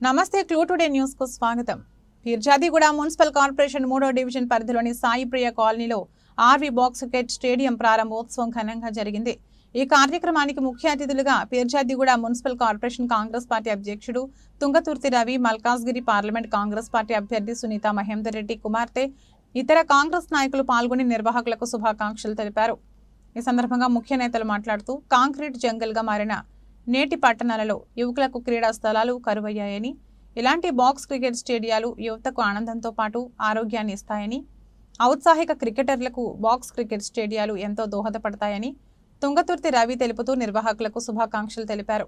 నమస్తే clue today news కు స్వాగతం. పీర్జాదిగూడ మున్సిపల్ కార్పొరేషన్ 3వ డివిజన్ పరిధిలోని సాయిప్రియ కాలనీలో ఆర్వి బాక్స్ క్రికెట్ స్టేడియం ప్రారంభోత్సవం ఘనంగా జరిగింది. ఈ కార్యక్రమానికి ముఖ్య అతిథులుగా Peerzadiguda municipal corporation Congress party అధ్యక్షుడు తుంగతుర్తి రవి, మల్కాజ్గిరి పార్లమెంట్ కాంగ్రెస్ పార్టీ అభ్యర్థి సునీత మహేందర్ రెడ్డి కుమార్తె, ఇతర కాంగ్రెస్ నాయకులు పాల్గొని నిర్వాహకులకు శుభాకాంక్షలు తెలిపారు. ఈ సందర్భంగా ముఖ్య నేతలు మాట్లాడుతూ కాంక్రీట్ జంగల్ గా మారిన నేటి పట్టణాలలో యువకులకు క్రీడా స్థలాలు కరువయ్యాయని, ఇలాంటి బాక్స్ క్రికెట్ స్టేడియాలు యువతకు ఆనందంతో పాటు ఆరోగ్యాన్ని ఇస్తాయని, ఔత్సాహిక క్రికెటర్లకు బాక్స్ క్రికెట్ స్టేడియాలు ఎంతో దోహదపడతాయని తుంగతుర్తి రవి తెలుపుతూ నిర్వాహకులకు శుభాకాంక్షలు తెలిపారు.